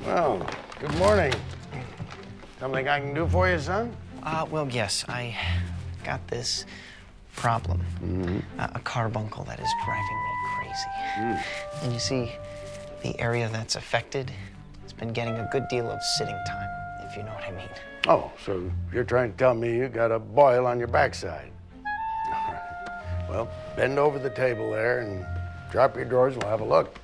Well, good morning. Something I can do for you, son? Well, yes. I got this problem. A carbuncle that is driving me crazy. And you see, the area that's affected has been getting a good deal of sitting time, if you know what I mean. Oh, so you're trying to tell me you got a boil on your backside. All right. Well, bend over the table there and drop your drawers and we'll have a look.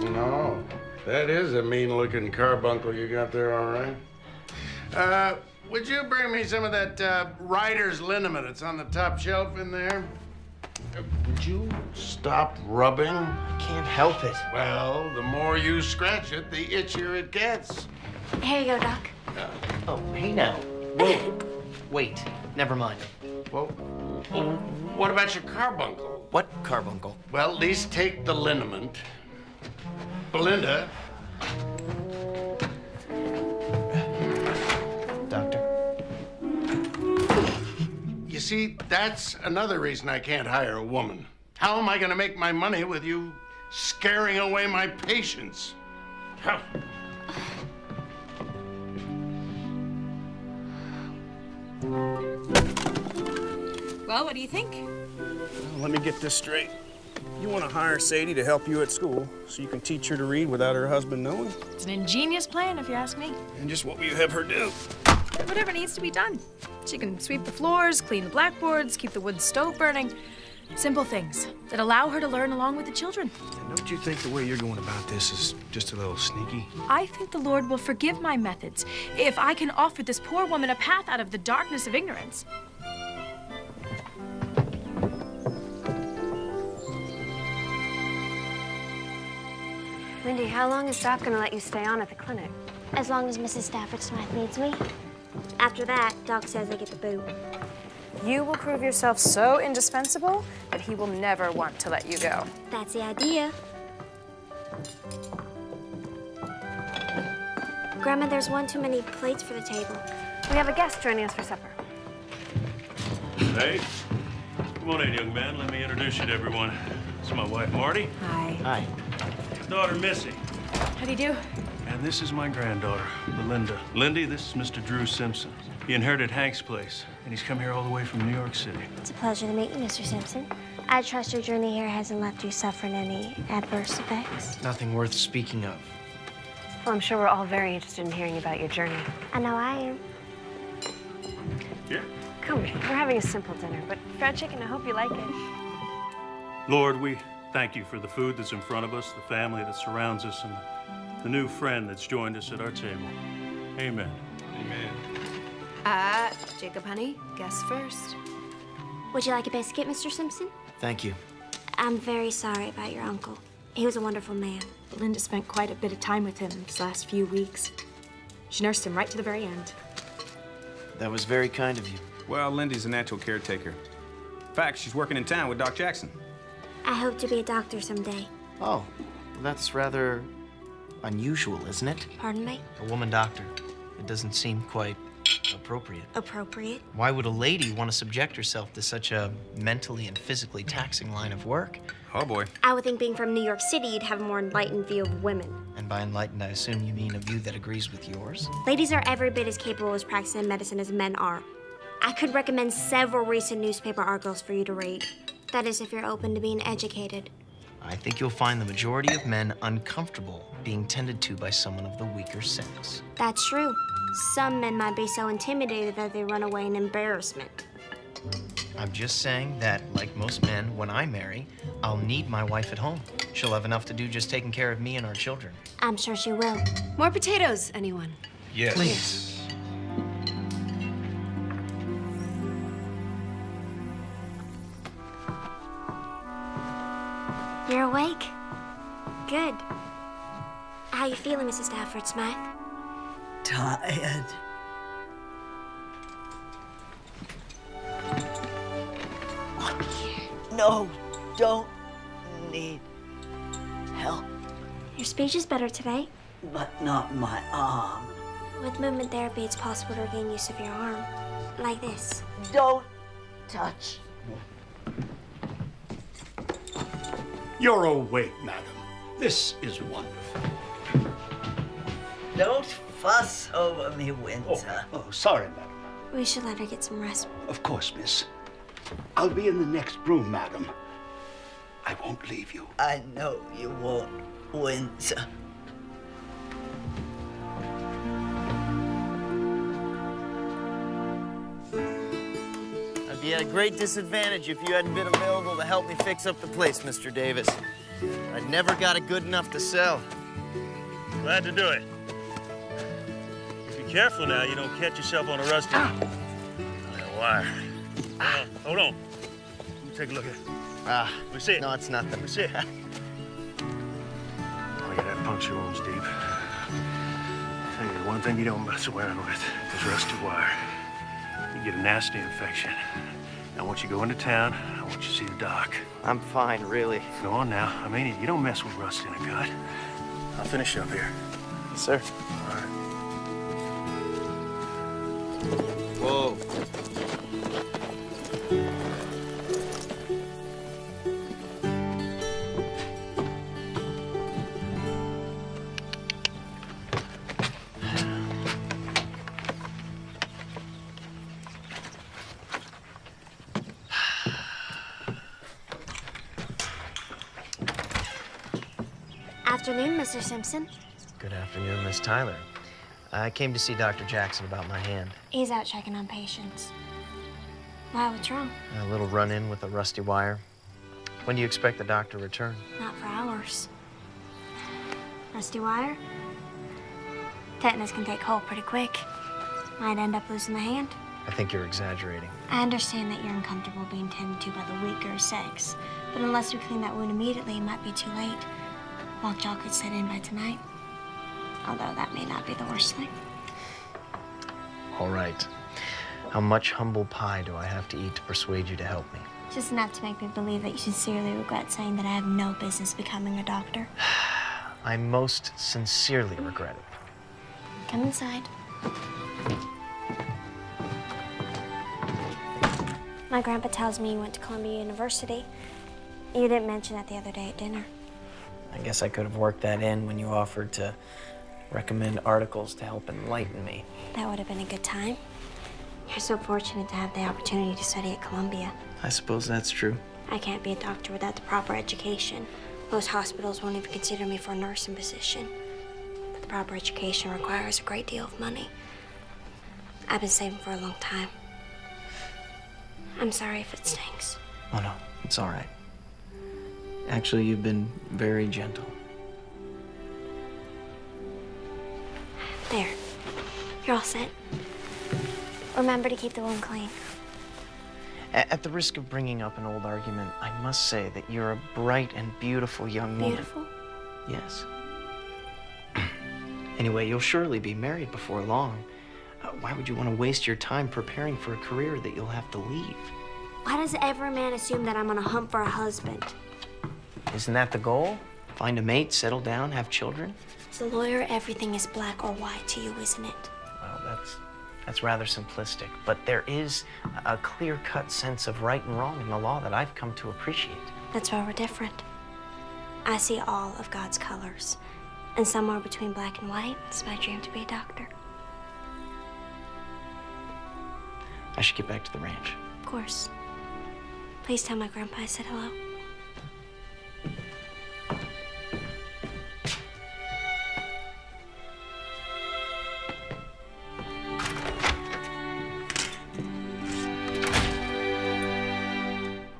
No, that is a mean-looking carbuncle you got there, all right. Would you bring me some of that rider's liniment? It's on the top shelf in there. Would you stop rubbing? I can't help it. Well, the more you scratch it, the itchier it gets. Here you go, Doc. Oh, hey now. Whoa. Wait, never mind. Well, what about your carbuncle? What carbuncle? Well, at least take the liniment. Belinda. Doctor? You see, that's another reason I can't hire a woman. How am I going to make my money with you scaring away my patients? Huh. Well, what do you think? Let me get this straight. You want to hire Sadie to help you at school so you can teach her to read without her husband knowing? It's an ingenious plan, if you ask me. And just what will you have her do? Whatever needs to be done. She can sweep the floors, clean the blackboards, keep the wood stove burning. Simple things that allow her to learn along with the children. And don't you think the way you're going about this is just a little sneaky? I think the Lord will forgive my methods if I can offer this poor woman a path out of the darkness of ignorance. Lindy, how long is Doc gonna let you stay on at the clinic? As long as Mrs. Stafford Smythe needs me. After that, Doc says I get the boot. You will prove yourself so indispensable that he will never want to let you go. That's the idea. Grandma, there's one too many plates for the table. We have a guest joining us for supper. Hey, come on in, young man. Let me introduce you to everyone. This is my wife, Marty. Hi. Hi. Daughter, Missy. How do you do? And this is my granddaughter, Belinda. Lindy, this is Mr. Drew Simpson. He inherited Hank's place, and he's come here all the way from New York City. It's a pleasure to meet you, Mr. Simpson. I trust your journey here hasn't left you suffering any adverse effects. Nothing worth speaking of. Well, I'm sure we're all very interested in hearing about your journey. I know I am. Here. Come, we're having a simple dinner, but fried chicken, I hope you like it. Lord, we thank you for the food that's in front of us, the family that surrounds us, and the new friend that's joined us at our table. Amen. Amen. Jacob, honey, guess first. Would you like a biscuit, Mr. Simpson? Thank you. I'm very sorry about your uncle. He was a wonderful man. Belinda spent quite a bit of time with him these last few weeks. She nursed him right to the very end. That was very kind of you. Well, Lindy's a natural caretaker. In fact, she's working in town with Doc Jackson. I hope to be a doctor someday. Oh, well, that's rather unusual, isn't it? Pardon me? A woman doctor. It doesn't seem quite appropriate. Appropriate? Why would a lady want to subject herself to such a mentally and physically taxing line of work? Oh, boy. I would think being from New York City, you'd have a more enlightened view of women. And by enlightened, I assume you mean a view that agrees with yours? Ladies are every bit as capable as practicing medicine as men are. I could recommend several recent newspaper articles for you to read. That is, if you're open to being educated. I think you'll find the majority of men uncomfortable being tended to by someone of the weaker sex. That's true. Some men might be so intimidated that they run away in embarrassment. I'm just saying that, like most men, when I marry, I'll need my wife at home. She'll have enough to do just taking care of me and our children. I'm sure she will. More potatoes, anyone? Yes. Please. You're awake? Good. How you feeling, Mrs. Stafford Smythe? Tired. No, don't need help, Your speech is better today. but not my arm. With movement therapy, it's possible to regain use of your arm. Like this. Don't touch me. You're awake, madam. This is wonderful. Don't fuss over me, Winter. Oh, sorry, madam. We should let her get some rest. Of course, miss. I'll be in the next room, madam. I won't leave you. I know you won't, Winter. I'd be at a great disadvantage if you hadn't been available to help me fix up the place, Mr. Davis. I'd never got it good enough to sell. Glad to do it. Be careful now, you don't catch yourself on a rusty wire. Hold on. Let me take a look at it. Let me see it. No, it's nothing. Let me see it. Oh, yeah, that puncture wound's deep. Tell you, the one thing you don't mess around with is rusty wire. You get a nasty infection. Now, once you go into town, I want you to see the doc. I'm fine, really. Go on now. I mean it. You don't mess with rust in a gut. I'll finish up here. Yes, sir. All right. Whoa. Afternoon, Mr. Simpson. Good afternoon, Miss Tyler. I came to see Dr. Jackson about my hand. He's out checking on patients. Why, what's wrong? A little run-in with a rusty wire. When do you expect the doctor to return? Not for hours. Rusty wire? Tetanus can take hold pretty quick. Might end up losing the hand. I think you're exaggerating. I understand that you're uncomfortable being tended to by the weaker sex, but unless we clean that wound immediately, it might be too late. Lockjaw could set in by tonight. Although that may not be the worst thing. All right. How much humble pie do I have to eat to persuade you to help me? Just enough to make me believe that you sincerely regret saying that I have no business becoming a doctor. I most sincerely regret it. Come inside. My grandpa tells me you went to Columbia University. You didn't mention that the other day at dinner. I guess I could have worked that in when you offered to recommend articles to help enlighten me. That would have been a good time. You're so fortunate to have the opportunity to study at Columbia. I suppose that's true. I can't be a doctor without the proper education. Most hospitals won't even consider me for a nursing position. But the proper education requires a great deal of money. I've been saving for a long time. I'm sorry if it stinks. Oh, no, it's all right. Actually, you've been very gentle. There. You're all set. Remember to keep the wound clean. At the risk of bringing up an old argument, I must say that you're a bright and beautiful young woman. Beautiful? Yes. Anyway, you'll surely be married before long. Why would you want to waste your time preparing for a career that you'll have to leave? Why does every man assume that I'm on a hunt for a husband? Isn't that the goal? Find a mate, settle down, have children? As a lawyer, everything is black or white to you, isn't it? Well, that's rather simplistic, but there is a clear-cut sense of right and wrong in the law that I've come to appreciate. That's why we're different. I see all of God's colors, and somewhere between black and white is my dream to be a doctor. I should get back to the ranch. Of course. Please tell my grandpa I said hello.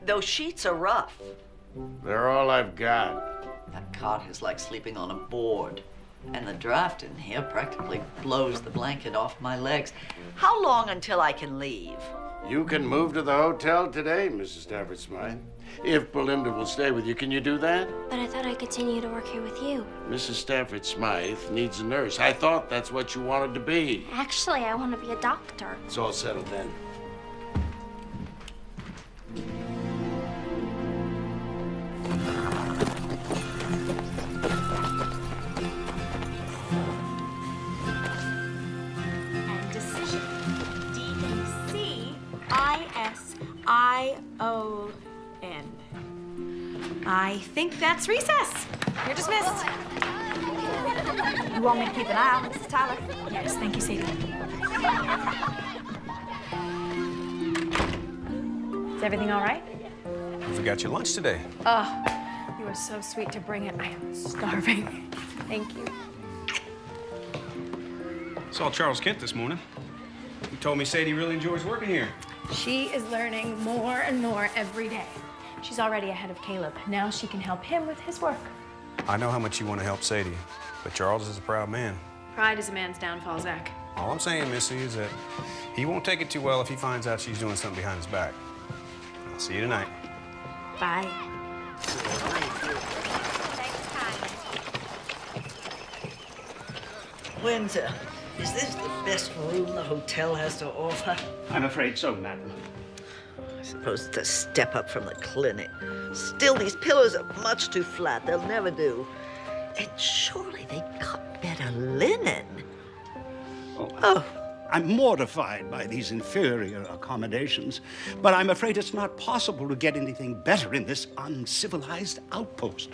Those sheets are rough. They're all I've got. That cot is like sleeping on a board. And the draft in here practically blows the blanket off my legs. How long until I can leave? You can move to the hotel today, Mrs. Stafford Smythe. If Belinda will stay with you, can you do that? But I thought I'd continue to work here with you. Mrs. Stafford Smythe needs a nurse. I thought that's what you wanted to be. Actually, I want to be a doctor. It's all settled then. And decision. DECISION. I think that's recess. You're dismissed. You want me to keep an eye on Mrs. Tyler? Yes, thank you, Sadie. Is everything all right? You forgot your lunch today. Oh, you were so sweet to bring it. I am starving. Thank you. Saw Charles Kent this morning. He told me Sadie really enjoys working here. She is learning more and more every day. She's already ahead of Caleb. Now she can help him with his work. I know how much you want to help Sadie, but Charles is a proud man. Pride is a man's downfall, Zach. All I'm saying, Missy, is that he won't take it too well if he finds out she's doing something behind his back. I'll see you tonight. Bye. Winter, is this the best room the hotel has to offer? I'm afraid so, madam. I suppose it's a step up from the clinic. Still, these pillows are much too flat. They'll never do. And surely they got better linen. Oh, I'm mortified by these inferior accommodations, but I'm afraid it's not possible to get anything better in this uncivilized outpost.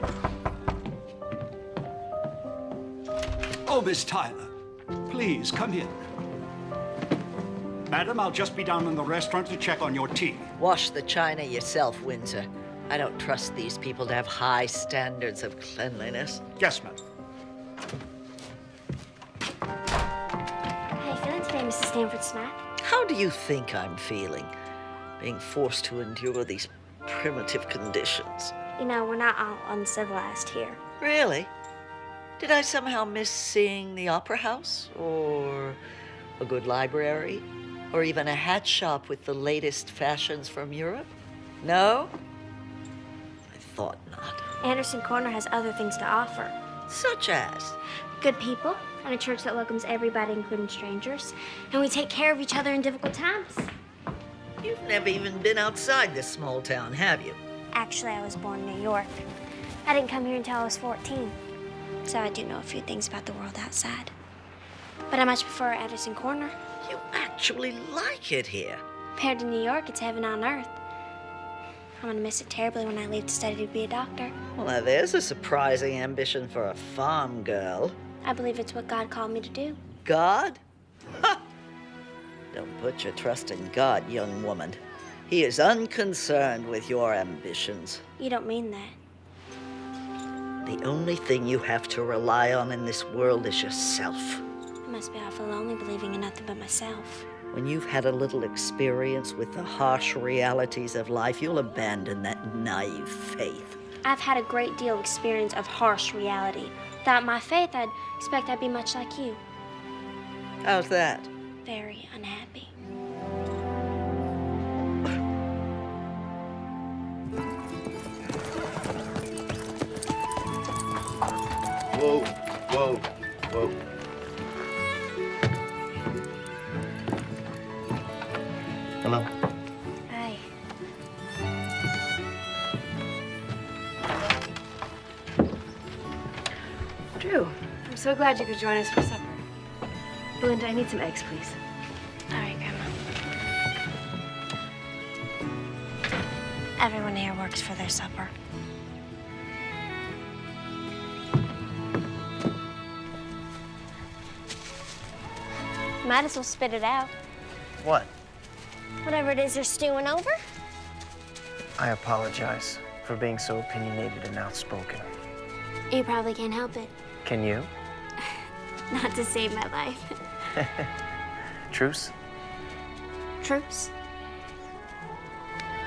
Oh, Miss Tyler, please come in. Madam, I'll just be down in the restaurant to check on your tea. Wash the china yourself, Windsor. I don't trust these people to have high standards of cleanliness. Yes, madam. How you feeling today, Mrs. Stanford Smith? How do you think I'm feeling, being forced to endure these primitive conditions? You know, we're not all uncivilized here. Really? Did I somehow miss seeing the opera house, or a good library, or even a hat shop with the latest fashions from Europe? No? I thought not. Anderson Corner has other things to offer. Such as? Good people, and a church that welcomes everybody, including strangers. And we take care of each other in difficult times. You've never even been outside this small town, have you? Actually, I was born in New York. I didn't come here until I was 14. So I do know a few things about the world outside. But I much prefer Anderson Corner. You actually like it here. Compared to New York, it's heaven on earth. I'm gonna miss it terribly when I leave to study to be a doctor. Well, now there's a surprising ambition for a farm girl. I believe it's what God called me to do. God? Ha! Don't put your trust in God, young woman. He is unconcerned with your ambitions. You don't mean that. The only thing you have to rely on in this world is yourself. I must be awful lonely believing in nothing but myself. When you've had a little experience with the harsh realities of life, you'll abandon that naive faith. I've had a great deal of experience of harsh reality. Without my faith, I'd expect I'd be much like you. How's that? Very unhappy. Whoa, whoa, whoa. Hello. Hi. Drew, I'm so glad you could join us for supper. Belinda, I need some eggs, please. All right, Grandma. Everyone here works for their supper. Might as well spit it out. What? Whatever it is you're stewing over. I apologize for being so opinionated and outspoken. You probably can't help it. Can you? Not to save my life. Truce? Truce?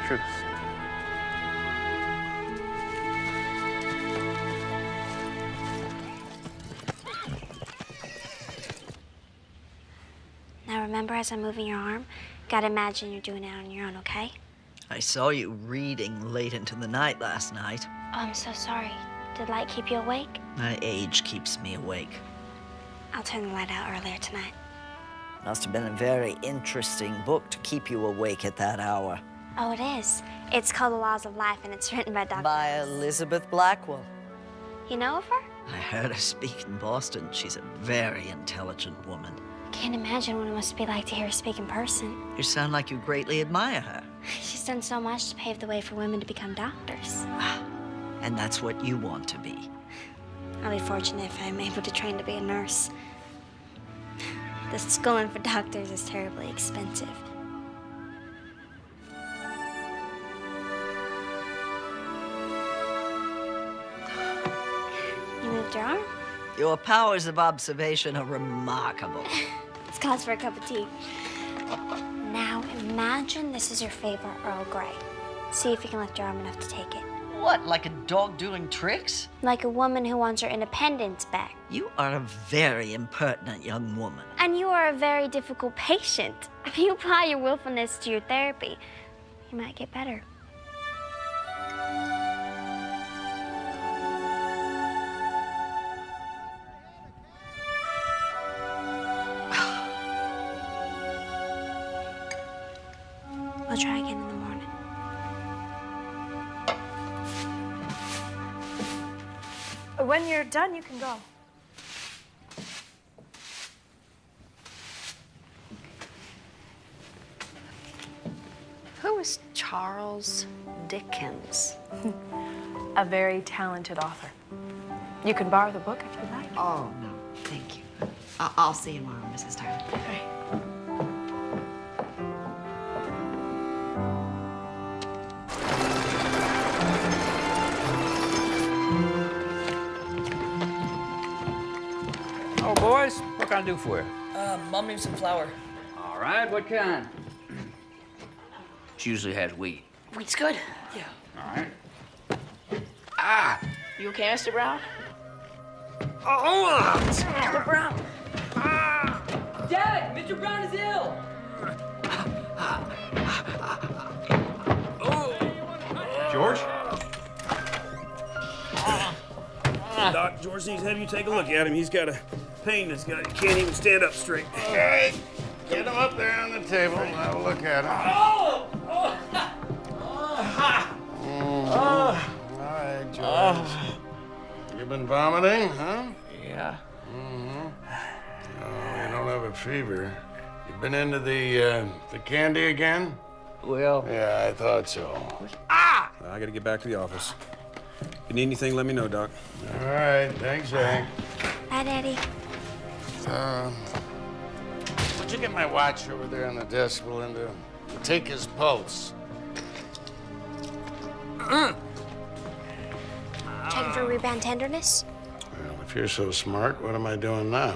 Truce. Now remember, as I'm moving your arm, gotta imagine you're doing it on your own, okay? I saw you reading late into the night last night. Oh, I'm so sorry. Did light keep you awake? My age keeps me awake. I'll turn the light out earlier tonight. Must have been a very interesting book to keep you awake at that hour. Oh, it is. It's called The Laws of Life, and it's written by Dr. By Elizabeth Blackwell. You know of her? I heard her speak in Boston. She's a very intelligent woman. Can't imagine what it must be like to hear her speak in person. You sound like you greatly admire her. She's done so much to pave the way for women to become doctors. And that's what you want to be. I'll be fortunate if I'm able to train to be a nurse. The schooling for doctors is terribly expensive. You moved your arm? Your powers of observation are remarkable. It's cause for a cup of tea. Now imagine this is your favorite Earl Grey. See if you can lift your arm enough to take it. What, like a dog doing tricks? Like a woman who wants her independence back. You are a very impertinent young woman. And you are a very difficult patient. If you apply your willfulness to your therapy, you might get better. We'll try again in the morning. When you're done, you can go. Who is Charles Dickens? A very talented author. You can borrow the book if you like. Oh, no, thank you. I'll see you tomorrow, Mrs. Tyler. Okay. Oh, boys, what can I do for you? Mom needs some flour. All right, what kind? She usually has wheat. Wheat's good. Yeah. All right. You okay, Mr. Brown? Mr. Brown! Dad, Mr. Brown is ill. George? Doc, George needs to have you take a look at him. He's got a pain that's got, he can't even stand up straight. Hey, get him up there on the table and have a look at him. All right, George. You been vomiting, huh? Yeah. Oh, you don't have a fever. You been into the candy again? Well, Yeah, I thought so. I gotta get back to the office. If you need anything, let me know, Doc. All right, thanks, Hank. Bye, Daddy. Would you get my watch over there on the desk, Belinda? Take his pulse. Checking for rebound tenderness. Well, if you're so smart, what am I doing now?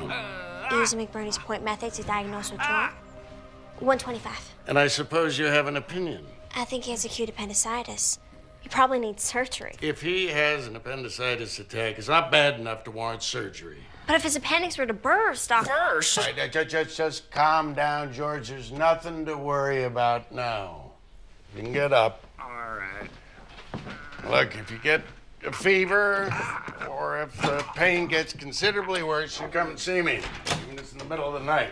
Using McBurney's point method to diagnose what's wrong. 125. And I suppose you have an opinion. I think he has acute appendicitis. He probably needs surgery. If he has an appendicitis attack, it's not bad enough to warrant surgery. But if his appendix were to burst, Doc. All right, just calm down, George. There's nothing to worry about now. You can get up. All right. Look, if you get a fever or if the pain gets considerably worse, you come and see me, even if it's in the middle of the night.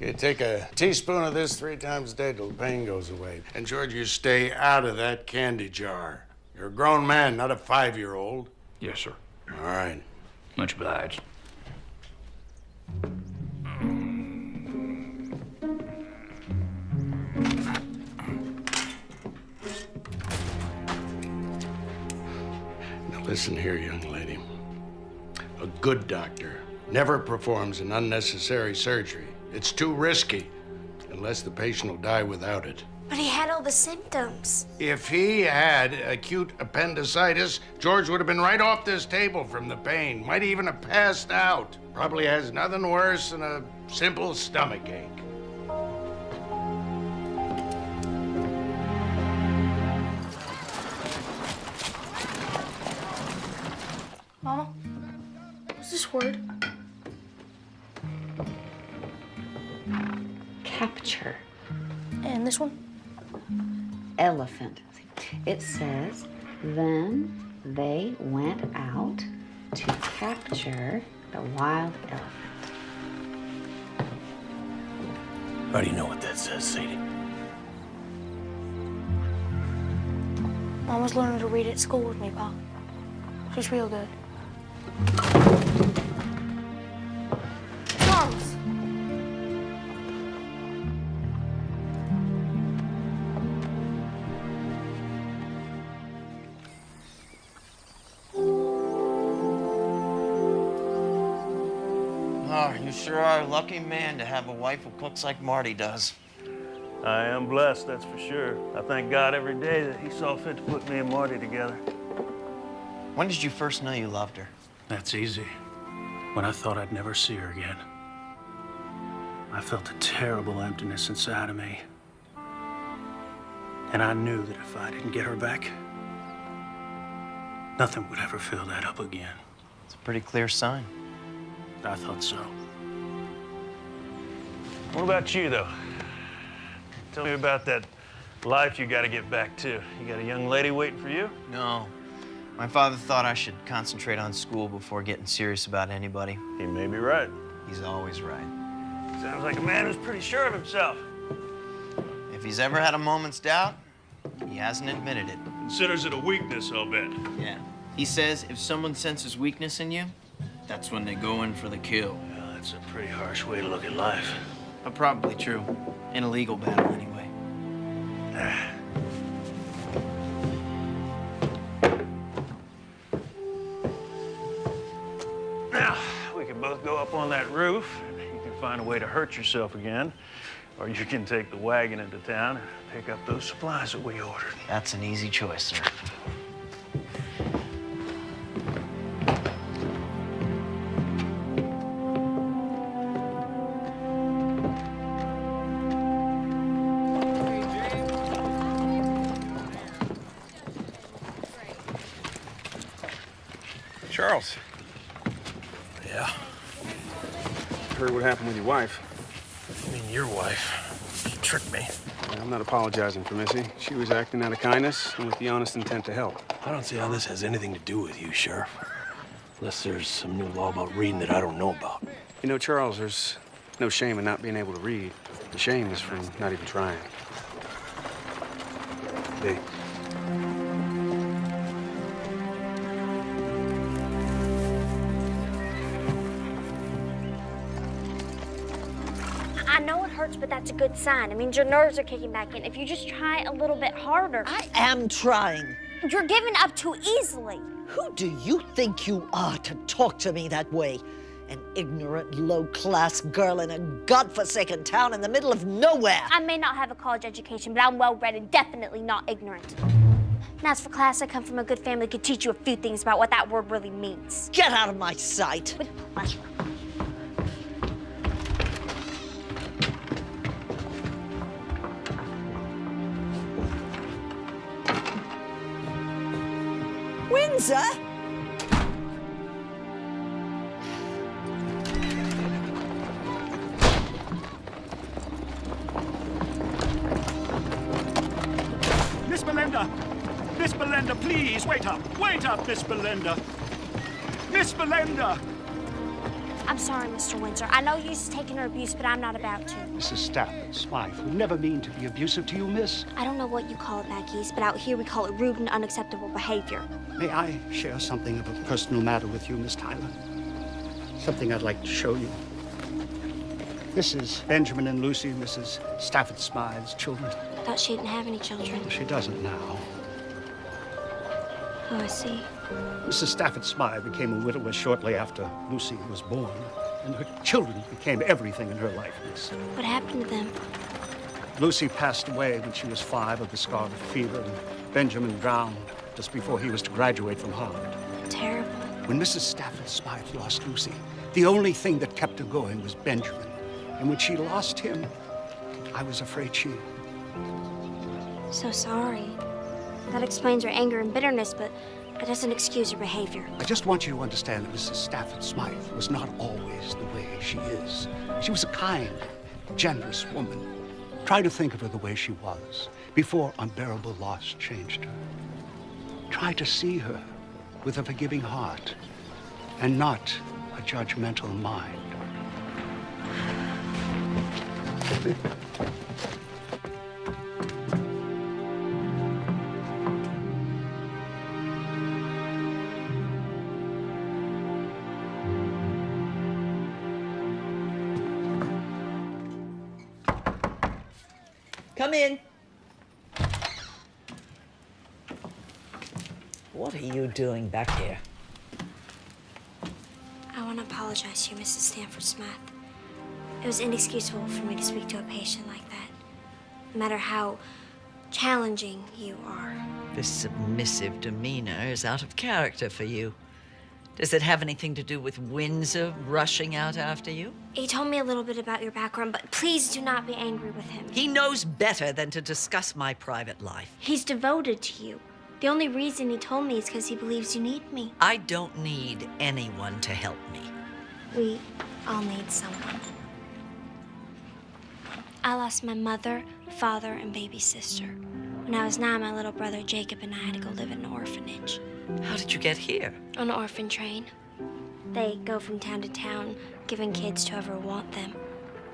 You take a teaspoon of this 3 times a day till the pain goes away. And George, you stay out of that candy jar. You're a grown man, not a 5-year-old. yes, sir. All right. Much obliged. Now listen here, young lady. A good doctor never performs an unnecessary surgery. It's too risky, unless the patient will die without it. But he had all the symptoms. If he had acute appendicitis, George would have been right off this table from the pain. Might even have passed out. Probably has nothing worse than a simple stomach ache. Mama, what's this word? Capture. And this one? Elephant. It says, then they went out to capture the wild elephant. How do you know what that says, Sadie? Mom was learning to read at school with me, Pa. She's real good. Charles! are. You sure are a lucky man to have a wife who cooks like Marty does. I am blessed, that's for sure. I thank God every day that he saw fit to put me and Marty together. When did you first know you loved her? That's easy. When I thought I'd never see her again. I felt a terrible emptiness inside of me. And I knew that if I didn't get her back, nothing would ever fill that up again. It's a pretty clear sign. I thought so. What about you, though? Tell me about that life you gotta get back to. You got a young lady waiting for you? No. My father thought I should concentrate on school before getting serious about anybody. He may be right. He's always right. Sounds like a man who's pretty sure of himself. If he's ever had a moment's doubt, he hasn't admitted it. Considers it a weakness, I'll bet. Yeah. He says if someone senses weakness in you, that's when they go in for the kill. Well, that's a pretty harsh way to look at life. But probably true. In a legal battle, anyway. Now, we can both go up on that roof. You can find a way to hurt yourself again. Or you can take the wagon into town and pick up those supplies that we ordered. That's an easy choice, sir. Charles. Yeah? Heard what happened with your wife. I mean, your wife. She tricked me. I'm not apologizing for Missy. She was acting out of kindness and with the honest intent to help. I don't see how this has anything to do with you, Sheriff. Unless there's some new law about reading that I don't know about. You know, Charles, there's no shame in not being able to read. The shame is from not even trying. Hey. I know it hurts, but that's a good sign. It means your nerves are kicking back in. If you just try a little bit harder. I am trying. You're giving up too easily. Who do you think you are to talk to me that way? An ignorant, low-class girl in a godforsaken town in the middle of nowhere. I may not have a college education, but I'm well-read and definitely not ignorant. And as for class, I come from a good family that could teach you a few things about what that word really means. Get out of my sight. With pleasure. Windsor? Miss Belinda! Miss Belinda, please, wait up! Wait up, Miss Belinda! Miss Belinda! I'm sorry, Mr. Windsor. I know you're used to taking her abuse, but I'm not about to. Mrs. Stafford Smythe would never mean to be abusive to you, miss. I don't know what you call it back east, but out here we call it rude and unacceptable behavior. May I share something of a personal matter with you, Miss Tyler? Something I'd like to show you. This is Benjamin and Lucy, Mrs. Stafford Smythe's children. I thought she didn't have any children. She doesn't now. Oh, I see. Mrs. Stafford Smythe became a widower shortly after Lucy was born, and her children became everything in her life, miss. What happened to them? Lucy passed away when she was 5 of the scarlet fever, and Benjamin drowned just before he was to graduate from Harvard. Terrible. When Mrs. Stafford Smythe lost Lucy, the only thing that kept her going was Benjamin. And when she lost him, I was afraid she... So sorry. That explains her anger and bitterness, but that doesn't excuse her behavior. I just want you to understand that Mrs. Stafford Smythe was not always the way she is. She was a kind, generous woman. Try to think of her the way she was before unbearable loss changed her. Try to see her with a forgiving heart and not a judgmental mind. Come in. What are you doing back here? I want to apologize to you, Mrs. Stanford Smith. It was inexcusable for me to speak to a patient like that, no matter how challenging you are. This submissive demeanor is out of character for you. Does it have anything to do with Windsor rushing out after you? He told me a little bit about your background, but please do not be angry with him. He knows better than to discuss my private life. He's devoted to you. The only reason he told me is because he believes you need me. I don't need anyone to help me. We all need someone. I lost my mother, father, and baby sister. When I was 9, my little brother Jacob and I had to go live in an orphanage. How did you get here? On an orphan train. They go from town to town, giving kids to whoever want them.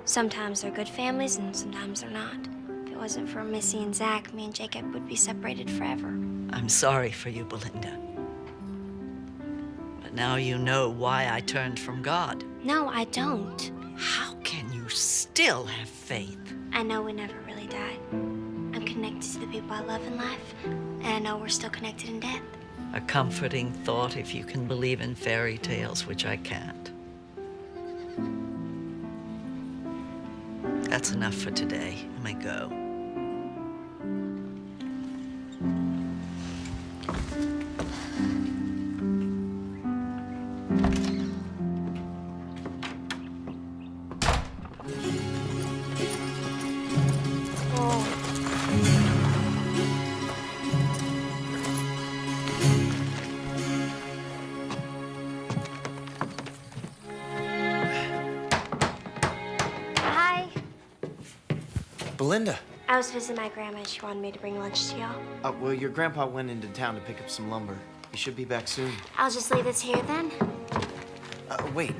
Sometimes they're good families, and sometimes they're not. If it wasn't for Missy and Zach, me and Jacob would be separated forever. I'm sorry for you, Belinda. But now you know why I turned from God. No, I don't. How can you still have faith? I know we never really die. I'm connected to the people I love in life, and I know we're still connected in death. A comforting thought if you can believe in fairy tales, which I can't. That's enough for today. You may go. Belinda. I was visiting my grandma and she wanted me to bring lunch to y'all. Well, your grandpa went into town to pick up some lumber. He should be back soon. I'll just leave this here then. Wait.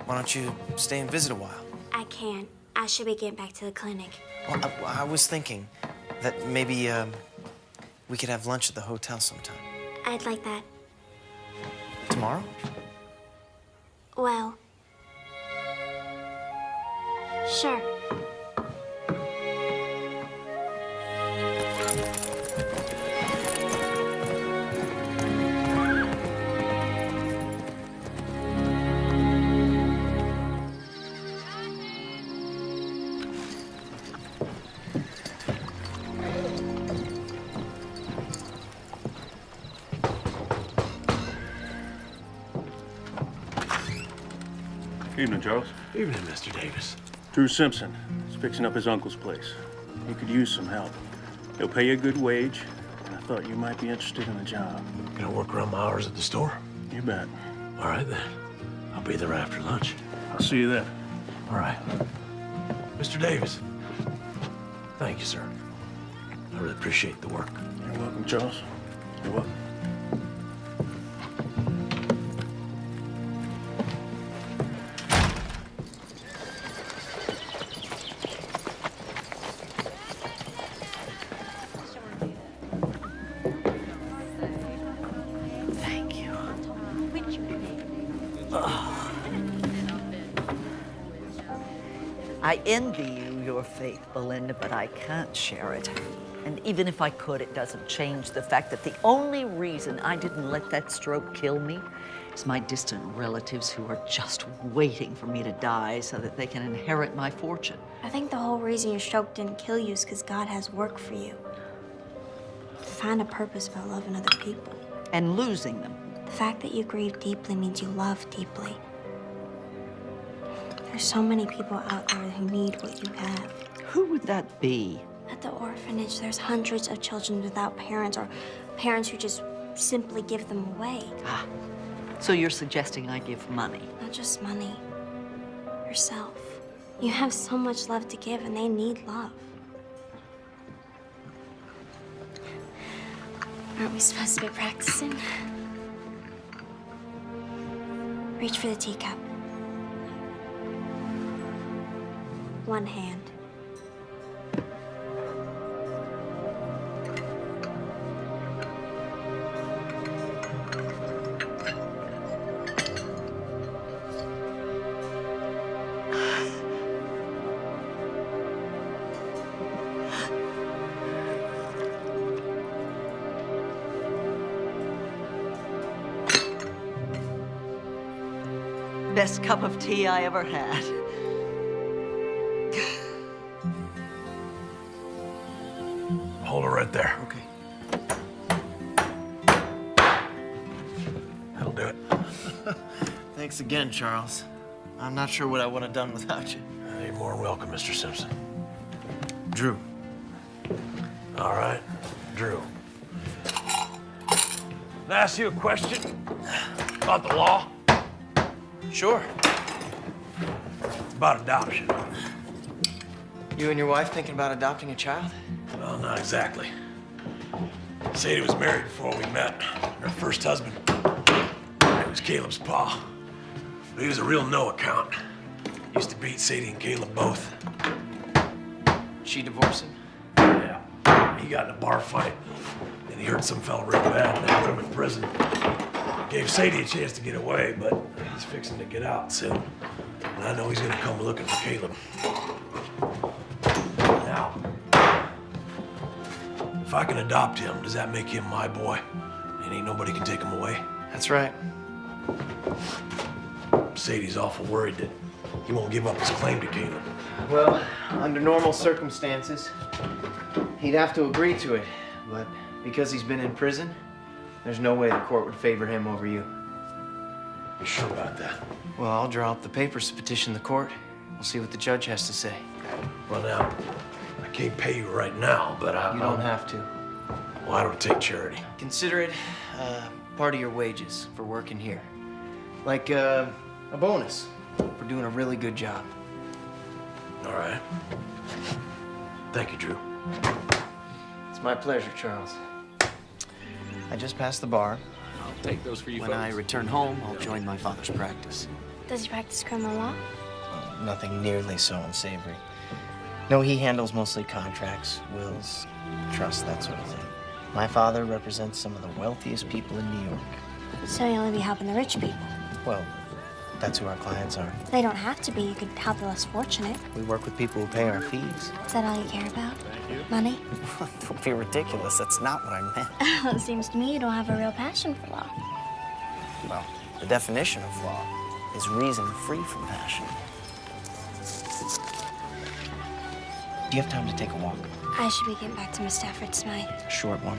Why don't you stay and visit a while? I can't. I should be getting back to the clinic. Well, I was thinking that maybe we could have lunch at the hotel sometime. I'd like that. Tomorrow? Well, sure. Evening, Charles. Evening, Mr. Davis. Drew Simpson is fixing up his uncle's place. He could use some help. He'll pay you a good wage, and I thought you might be interested in the job. Can I work around my hours at the store? You bet. All right, then. I'll be there after lunch. I'll see you then. All right. Mr. Davis, thank you, sir. I really appreciate the work. You're welcome, Charles. You're welcome. I envy you your faith, Belinda, but I can't share it. And even if I could, it doesn't change the fact that the only reason I didn't let that stroke kill me is my distant relatives who are just waiting for me to die so that they can inherit my fortune. I think the whole reason your stroke didn't kill you is because God has work for you. Find a purpose about loving other people. And losing them. The fact that you grieve deeply means you love deeply. There's so many people out there who need what you have. Who would that be? At the orphanage, there's hundreds of children without parents or parents who just simply give them away. Ah, so you're suggesting I give money? Not just money. Yourself. You have so much love to give and they need love. Aren't we supposed to be practicing? Reach for the teacup. One hand. best cup of tea I ever had. Hold her right there. Okay. That'll do it. Thanks again, Charles. I'm not sure what I would have done without you. You're more than welcome, Mr. Simpson. Drew. All right, Drew. Can I ask you a question about the law? Sure. It's about adoption. You and your wife thinking about adopting a child? Well, not exactly. Sadie was married before we met. Her first husband, he was Caleb's pa. But he was a real no account. Used to beat Sadie and Caleb both. She divorced him? Yeah. He got in a bar fight, and he hurt some fella real bad, and they put him in prison. Gave Sadie a chance to get away, but he's fixing to get out soon. And I know he's gonna come looking for Caleb. Now, if I can adopt him, does that make him my boy? And ain't nobody can take him away? That's right. Sadie's awful worried that he won't give up his claim to Caleb. Well, under normal circumstances, he'd have to agree to it. But because he's been in prison, there's no way the court would favor him over you. You sure about that? Well, I'll draw up the papers to petition the court. We'll see what the judge has to say. Well, now, I can't pay you right now, but You don't have to. Well, I don't take charity. Consider it part of your wages for working here. Like a bonus for doing a really good job. All right. Thank you, Drew. It's my pleasure, Charles. I just passed the bar. I'll take those for you When folks. I return home, I'll join my father's practice. Does he practice criminal law? Nothing nearly so unsavory. No, he handles mostly contracts, wills, trusts, that sort of thing. My father represents some of the wealthiest people in New York. So you'll only be helping the rich people. Well, that's who our clients are. They don't have to be. You could help the less fortunate. We work with people who pay our fees. Is that all you care about? Money? Don't be ridiculous. That's not what I meant. It seems to me you don't have a real passion for law. Well, the definition of law is reason free from passion. Do you have time to take a walk? I should be getting back to Miss Stafford Smythe. A short one.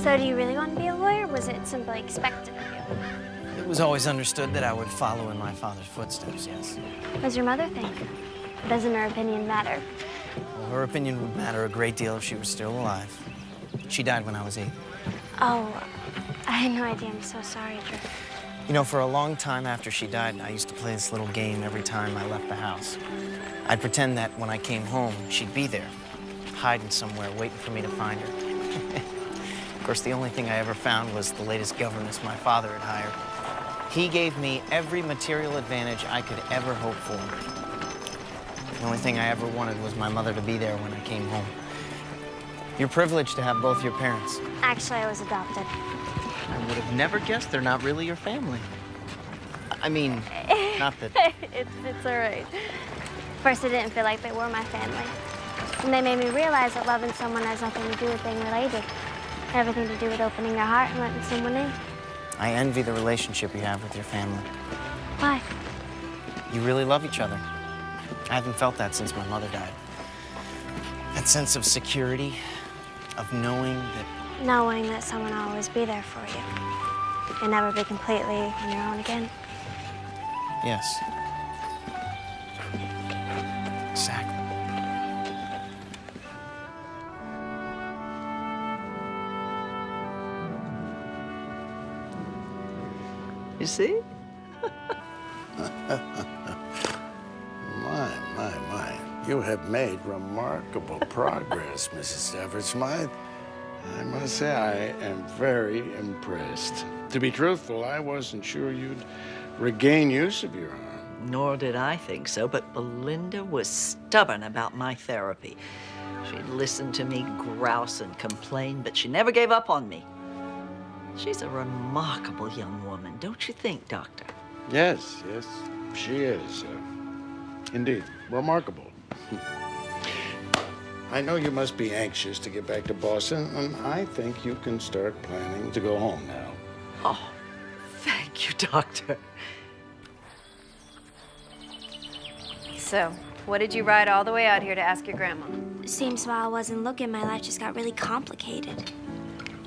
So do you really want to be a lawyer, or was it simply expected of you? It was always understood that I would follow in my father's footsteps, yes. What does your mother think? Doesn't her opinion matter? Well, her opinion would matter a great deal if she were still alive. She died when I was 8. Oh, I had no idea. I'm so sorry, Drew. You know, for a long time after she died, I used to play this little game every time I left the house. I'd pretend that when I came home, she'd be there, hiding somewhere, waiting for me to find her. Of course, the only thing I ever found was the latest governess my father had hired. He gave me every material advantage I could ever hope for. The only thing I ever wanted was my mother to be there when I came home. You're privileged to have both your parents. Actually, I was adopted. I would have never guessed they're not really your family. I mean, not that... It's all right. First, I didn't feel like they were my family. And they made me realize that loving someone has nothing to do with being related. Everything to do with opening your heart and letting someone in. I envy the relationship you have with your family. Why? You really love each other. I haven't felt that since my mother died. That sense of security, of knowing that someone will always be there for you. You'll never be completely on your own again. Yes. Exactly. You see? My. You have made remarkable progress, Mrs. Stafford Smythe. I must say, I am very impressed. To be truthful, I wasn't sure you'd regain use of your arm. Nor did I think so, but Belinda was stubborn about my therapy. She'd listen to me grouse and complain, but she never gave up on me. She's a remarkable young woman, don't you think, Doctor? Yes, she is. Indeed, remarkable. I know you must be anxious to get back to Boston, and I think you can start planning to go home now. Oh, thank you, Doctor. So, what did you ride all the way out here to ask your grandma? Seems while I wasn't looking, my life just got really complicated.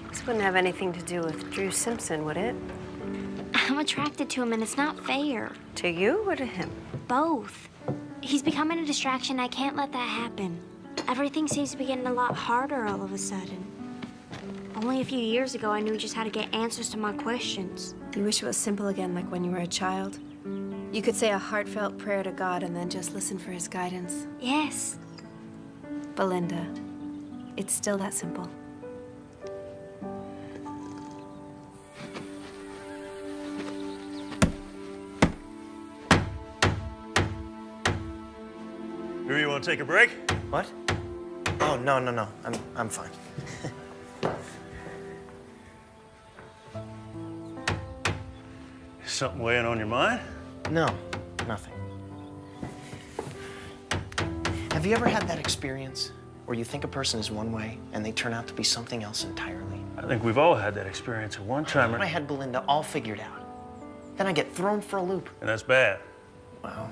This wouldn't have anything to do with Drew Simpson, would it? I'm attracted to him, and it's not fair. To you or to him? Both. He's becoming a distraction. I can't let that happen. Everything seems to be getting a lot harder all of a sudden. Only a few years ago, I knew just how to get answers to my questions. You wish it was simple again, like when you were a child? You could say a heartfelt prayer to God and then just listen for his guidance. Yes. Belinda, it's still that simple. Maybe you want to take a break? What? Oh, no. I'm fine. Something weighing on your mind? No, nothing. Have you ever had that experience where you think a person is one way and they turn out to be something else entirely? I think we've all had that experience at one time. I had Belinda all figured out. Then I get thrown for a loop. And that's bad. Well,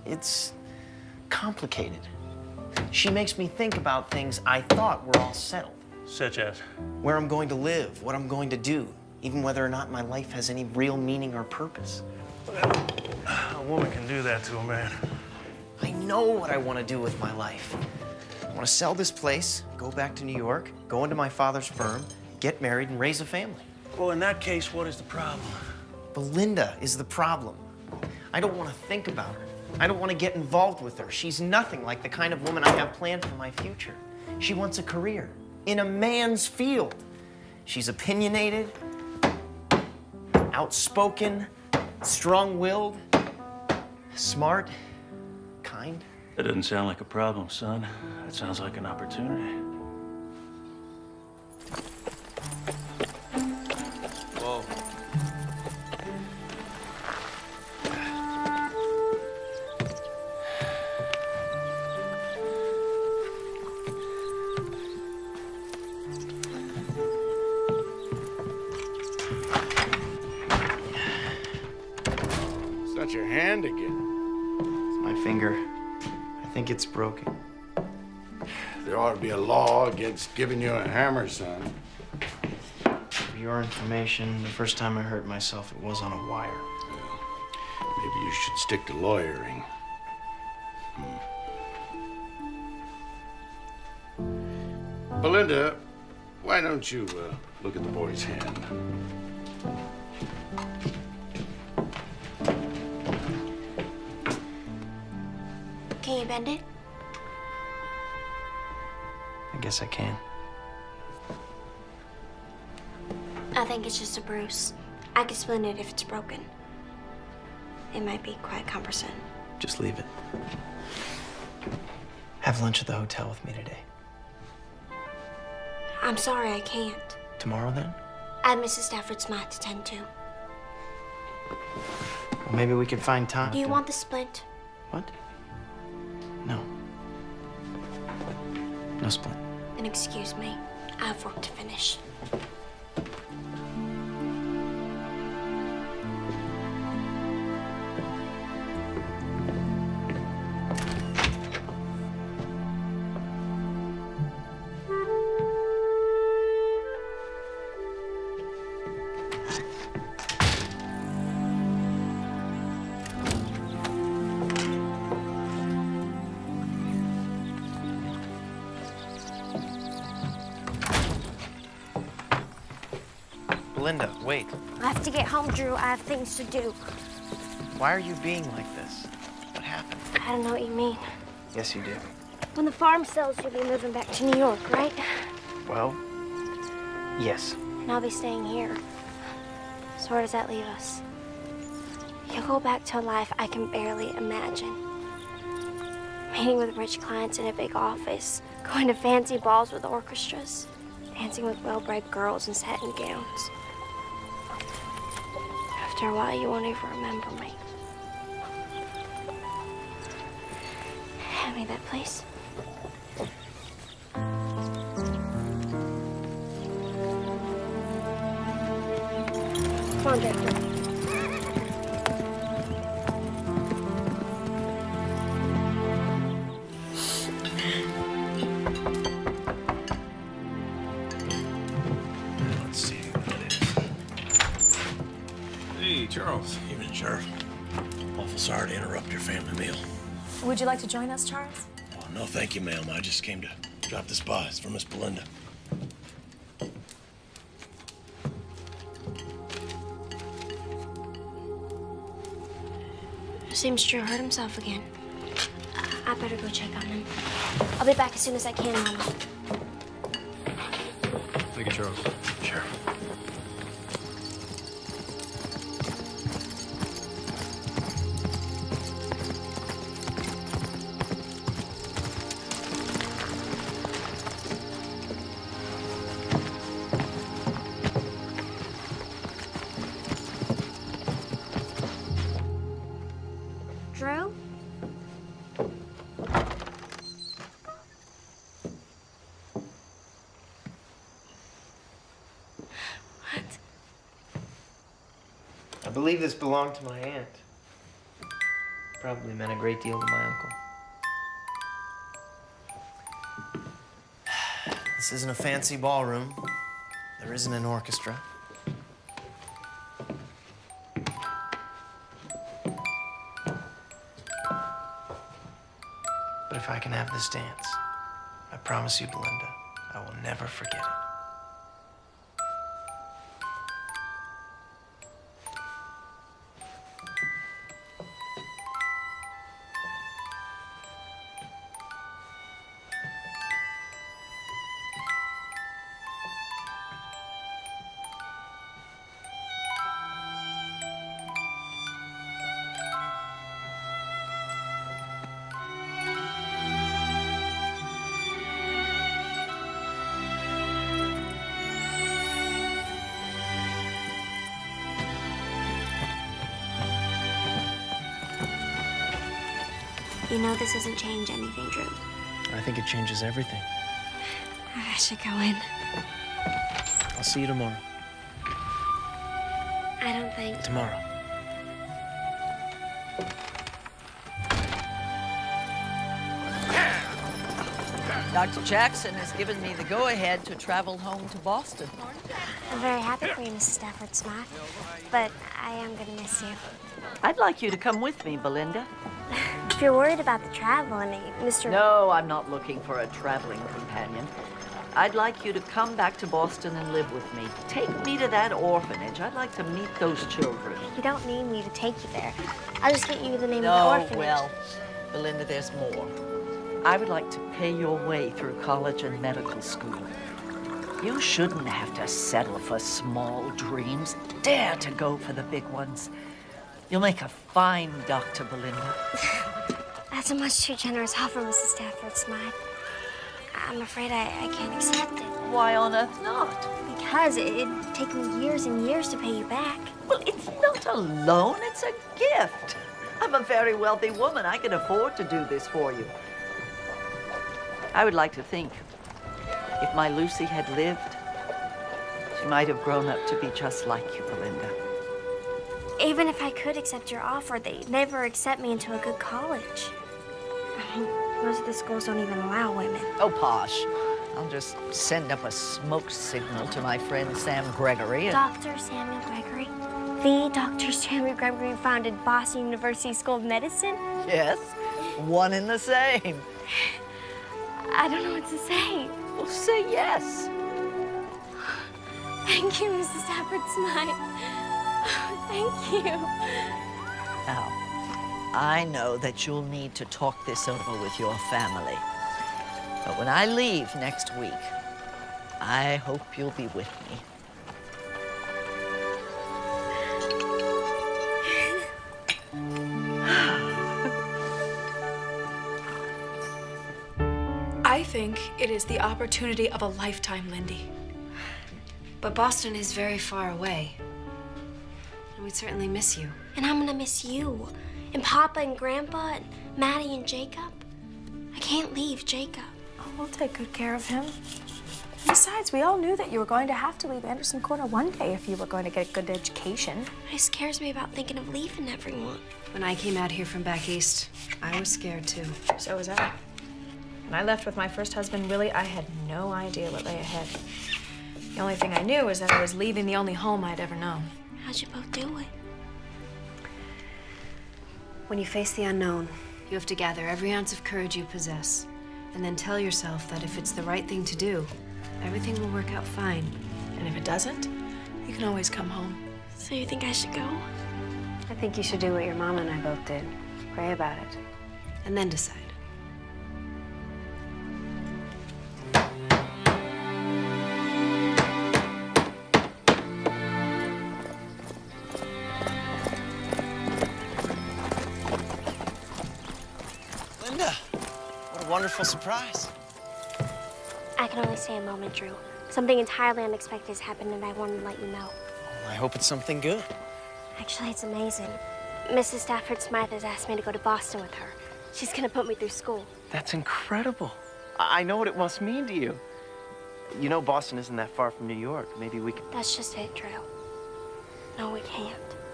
it's complicated. She makes me think about things I thought were all settled. Such as? Where I'm going to live, what I'm going to do, even whether or not my life has any real meaning or purpose. A woman can do that to a man. I know what I want to do with my life. I want to sell this place, go back to New York, go into my father's firm, get married, and raise a family. Well, in that case, what is the problem? Belinda is the problem. I don't want to think about her. I don't want to get involved with her. She's nothing like the kind of woman I have planned for my future. She wants a career in a man's field. She's opinionated, outspoken, strong-willed, smart, kind. That doesn't sound like a problem, son. That sounds like an opportunity. Whoa. It's not your hand again. It's my finger. I think it's broken. There ought to be a law against giving you a hammer, son. For your information, the first time I hurt myself, it was on a wire. Maybe you should stick to lawyering. Belinda, why don't you look at the boy's hand? Can you bend it? I guess I can. I think it's just a bruise. I can splint it if it's broken. It might be quite cumbersome. Just leave it. Have lunch at the hotel with me today. I'm sorry, I can't. Tomorrow, then? I have Mrs. Stafford Smythe to tend to. Well, maybe we could find time. Do you want the splint? What? No. No splint. Then excuse me. I have work to finish. Belinda, wait. I have to get home, Drew. I have things to do. Why are you being like this? What happened? I don't know what you mean. Yes, you do. When the farm sells, you'll be moving back to New York, right? Well, yes. And I'll be staying here. So where does that leave us? You'll go back to a life I can barely imagine. Meeting with rich clients in a big office, going to fancy balls with orchestras, dancing with well-bred girls in satin gowns. After a while, you won't even remember me. Get me that, please. Come on, Drake. Let's see what it is. Hey, Charles. Evening, Sheriff. Awful sorry to interrupt your family meal. Would you like to join us, Charles? Oh, no, thank you, ma'am. I just came to drop this by. It's for Miss Belinda. Seems Drew hurt himself again. I better go check on him. I'll be back as soon as I can, Mama. Thank you, Charles. Sure. Drew? What? I believe this belonged to my aunt. Probably meant a great deal to my uncle. This isn't a fancy ballroom. There isn't an orchestra. But if I can have this dance, I promise you, Belinda, I will never forget it. You know this doesn't change anything, Drew. I think it changes everything. I should go in. I'll see you tomorrow. I don't think. Tomorrow. Dr. Jackson has given me the go-ahead to travel home to Boston. I'm very happy for you, Mrs. Stafford Smart, but I am gonna miss you. I'd like you to come with me, Belinda. If you're worried about the travel, I mean, Mr. No, I'm not looking for a traveling companion. I'd like you to come back to Boston and live with me. Take me to that orphanage. I'd like to meet those children. You don't need me to take you there. I'll just get you the name of the No, orphanage. well, Belinda, there's more. I would like to pay your way through college and medical school. You shouldn't have to settle for small dreams. Dare to go for the big ones. You'll make a fine doctor, Belinda. That's a much too generous offer, Mrs. Stafford Smart. I'm afraid I can't accept it. Why on earth not? Because it'd take me years and years to pay you back. Well, it's not a loan, it's a gift. I'm a very wealthy woman. I can afford to do this for you. I would like to think if my Lucy had lived, she might have grown up to be just like you, Belinda. Even if I could accept your offer, they'd never accept me into a good college. I mean, most of the schools don't even allow women. Oh, posh. I'll just send up a smoke signal to my friend Sam Gregory. Dr. Samuel Gregory? The Dr. Samuel Gregory who founded Boston University School of Medicine? Yes, one and the same. I don't know what to say. Well, say yes. Thank you, Mrs. Stafford Smart. Thank you. Now, I know that you'll need to talk this over with your family. But when I leave next week, I hope you'll be with me. I think it is the opportunity of a lifetime, Lindy. But Boston is very far away. And we'd certainly miss you. And I'm gonna miss you. And Papa and Grandpa and Maddie and Jacob. I can't leave Jacob. Oh, we'll take good care of him. Besides, we all knew that you were going to have to leave Anderson Corner one day if you were going to get a good education. It scares me about thinking of leaving everyone. When I came out here from back east, I was scared too. So was I. When I left with my first husband, Willie, I had no idea what lay ahead. The only thing I knew was that I was leaving the only home I'd ever known. How'd you both do it? When you face the unknown, you have to gather every ounce of courage you possess, and then tell yourself that if it's the right thing to do, everything will work out fine. And if it doesn't, you can always come home. So you think I should go? I think you should do what your mom and I both did. Pray about it, and then decide. Linda, what a wonderful surprise. I can only stay a moment, Drew. Something entirely unexpected has happened, and I wanted to let you know. I hope it's something good. Actually, it's amazing. Mrs. Stafford Smythe has asked me to go to Boston with her. She's gonna put me through school. That's incredible. I know what it must mean to you. You know Boston isn't that far from New York. Maybe we could... That's just it, Drew. No, we can't.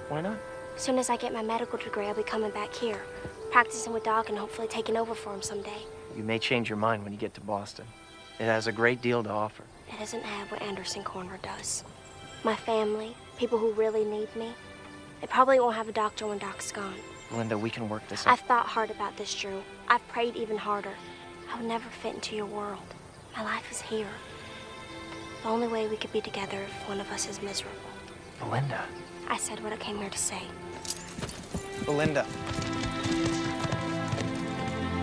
Why not? As soon as I get my medical degree, I'll be coming back here, practicing with Doc and hopefully taking over for him someday. You may change your mind when you get to Boston. It has a great deal to offer. It doesn't have what Anderson Corner does. My family, people who really need me, they probably won't have a doctor when Doc's gone. Linda, we can work this out. I've thought hard about this, Drew. I've prayed even harder. I would never fit into your world. My life is here. The only way we could be together if one of us is miserable. Belinda. I said what I came here to say. Belinda.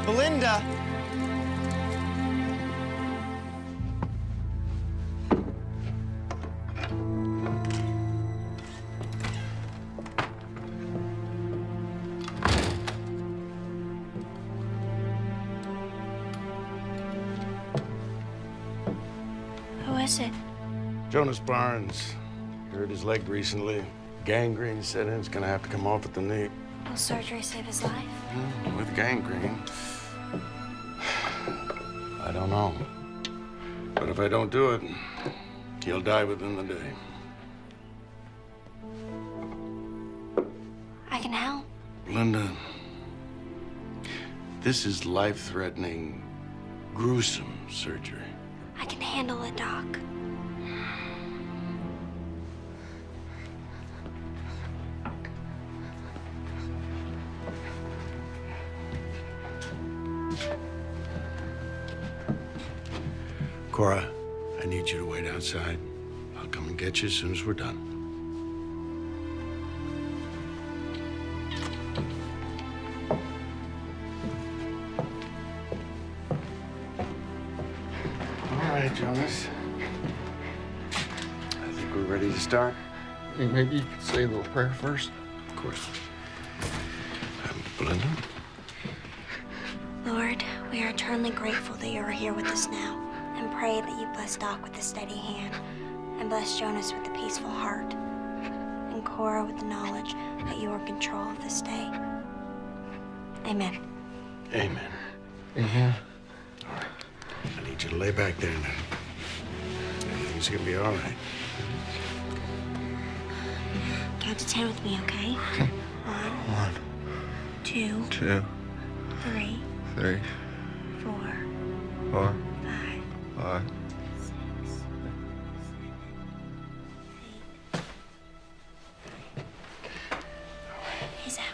Belinda! Who is it? Jonas Barnes. Hurt his leg recently. Gangrene set in. It's gonna have to come off at the knee. Will surgery save his life? With gangrene. I don't know. But if I don't do it, he'll die within the day. I can help. Linda, this is life-threatening, gruesome surgery. I can handle it, Doc. Cora, I need you to wait outside. I'll come and get you as soon as we're done. All right, Jonas. I think we're ready to start. Maybe you could say a little prayer first. Of course. Belinda? Lord, we are eternally grateful that you are here with us now, and pray that you bless Doc with a steady hand, and bless Jonas with a peaceful heart, and Cora with the knowledge that you are in control of this day. Amen. Amen. Amen. All right. I need you to lay back there now. Everything's gonna be all right. Count to 10 with me, okay? Okay. 1, 2, 2, 3, 3, 4, 4, 5, 5. 6. He's out.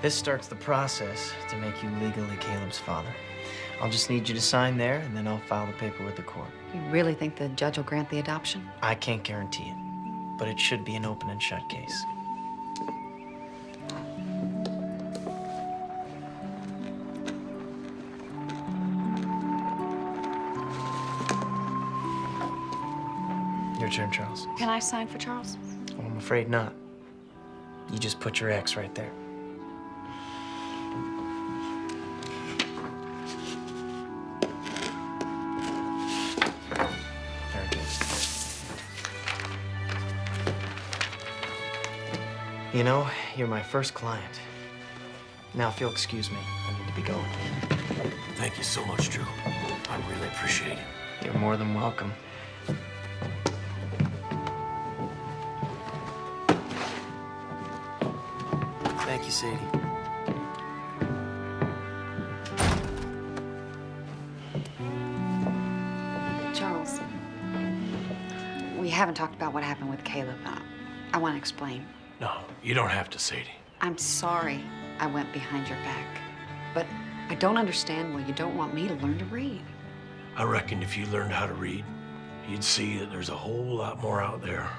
This starts the process to make you legally Caleb's father. I'll just need you to sign there, and then I'll file the paper with the court. You really think the judge will grant the adoption? I can't guarantee it, but it should be an open and shut case. Your turn, Charles. Can I sign for Charles? Oh, I'm afraid not. You just put your X right there. Very good. You know, you're my first client. Now, if you'll excuse me, I need to be going. Thank you so much, Drew. I really appreciate it. You're more than welcome. Thank you, Sadie. Charles, we haven't talked about what happened with Caleb. I want to explain. No, you don't have to, Sadie. I'm sorry I went behind your back, but I don't understand why you don't want me to learn to read. I reckon if you learned how to read, you'd see that there's a whole lot more out there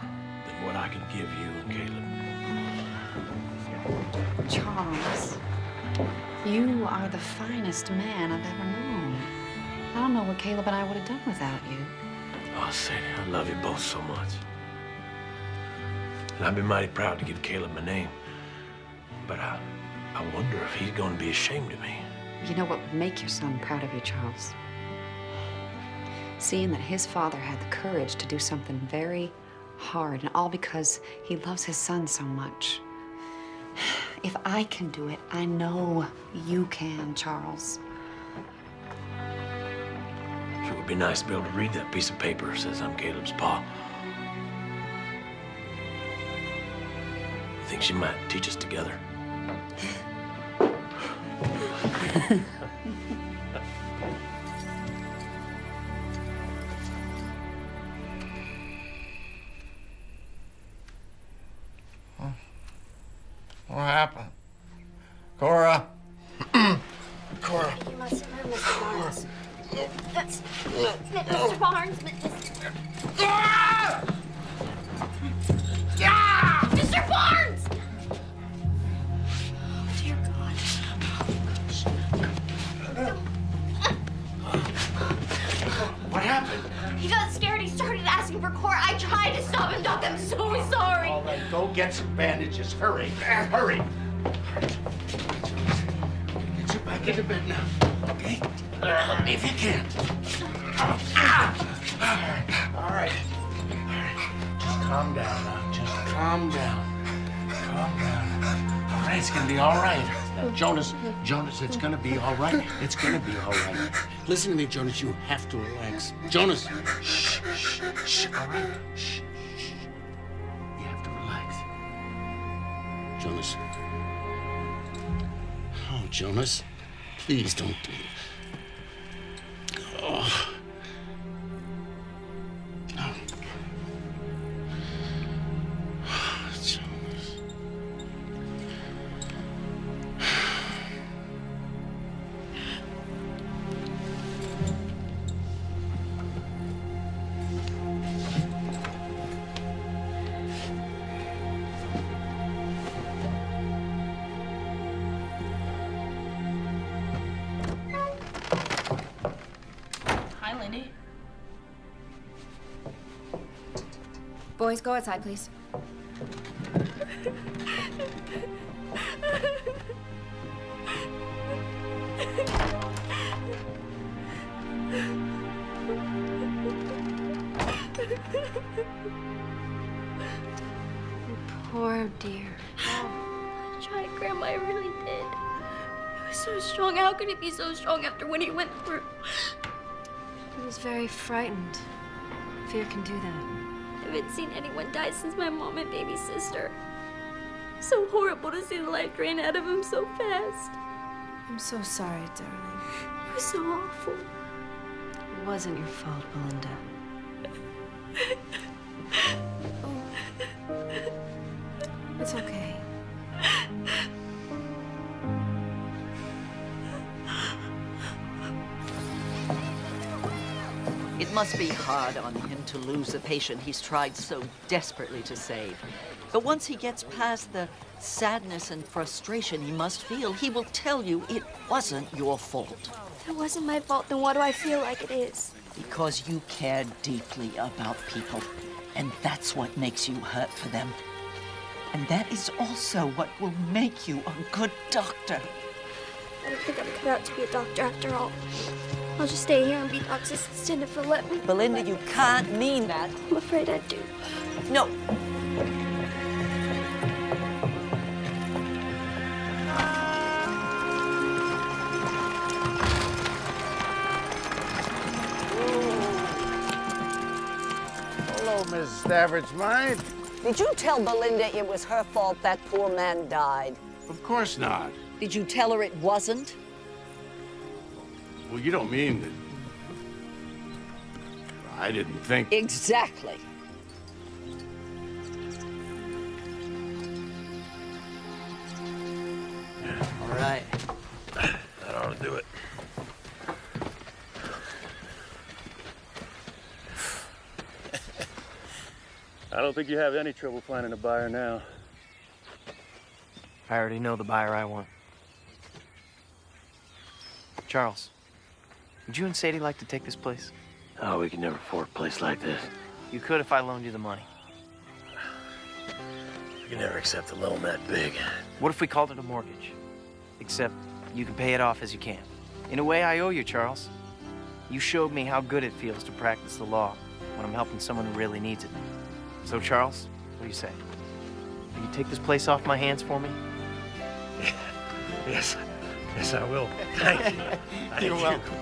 than what I can give you and Caleb. Charles, you are the finest man I've ever known. I don't know what Caleb and I would have done without you. Oh, Sadie, I love you both so much. And I've been mighty proud to give Caleb my name. But I wonder if he's going to be ashamed of me. You know what would make your son proud of you, Charles? Seeing that his father had the courage to do something very hard, and all because he loves his son so much. If I can do it, I know you can, Charles. Sure would be nice to be able to read that piece of paper that says I'm Caleb's pa. I think she might teach us together. What happened? Cora? Cora. You must remember, Mr. Barnes. That's Mr. Barnes. Mr. Barnes! Oh, dear God. What happened? He got scared. He started asking for Cora. I tried to stop him, Doc. I'm so sorry. All right, go get some bandages. Hurry, hurry. Get you back into bed now, okay? Help me if you can. All right. Just calm down now. Just calm down. Calm down. All right, it's gonna be all right. Now, Jonas, it's gonna be all right. It's gonna be all right. Listen to me, Jonas. You have to relax. Jonas, shh, shh, shh. All right, shh, shh. You have to relax. Jonas. Oh, Jonas, please don't do it. Oh. Oh. Jonas. Hi, Lindy. Boys, go outside, please. Poor dear. I tried, Grandma. I really did. He was so strong. How could he be so strong after what he went through? He was very frightened. Fear can do that. I haven't seen anyone die since my mom and baby sister. So horrible to see the life drain out of him so fast. I'm so sorry, darling. It was so awful. It wasn't your fault, Belinda. It's okay. must be hard on him to lose a patient he's tried so desperately to save. But once he gets past the sadness and frustration he must feel, he will tell you it wasn't your fault. If it wasn't my fault, then why do I feel like it is? Because you care deeply about people, and that's what makes you hurt for them. And that is also what will make you a good doctor. I don't think I'm cut out to be a doctor after all. I'll just stay here and be Doc's assistant if they'll let me. Belinda, you can't mean that. I'm afraid I do. No. Hello, Miss Stafford Smythe. Did you tell Belinda it was her fault that poor man died? Of course not. Did you tell her it wasn't? Well, you don't mean that. I didn't think. Exactly. All right. That ought to do it. I don't think you have any trouble finding a buyer now. I already know the buyer I want. Charles, would you and Sadie like to take this place? Oh, we could never afford a place like this. You could if I loaned you the money. We could never accept a loan that big. What if we called it a mortgage? Except you can pay it off as you can. In a way, I owe you, Charles. You showed me how good it feels to practice the law when I'm helping someone who really needs it. So, Charles, what do you say? Will you take this place off my hands for me? Yes. Yes, I will. Thank you. Thank You're you. welcome.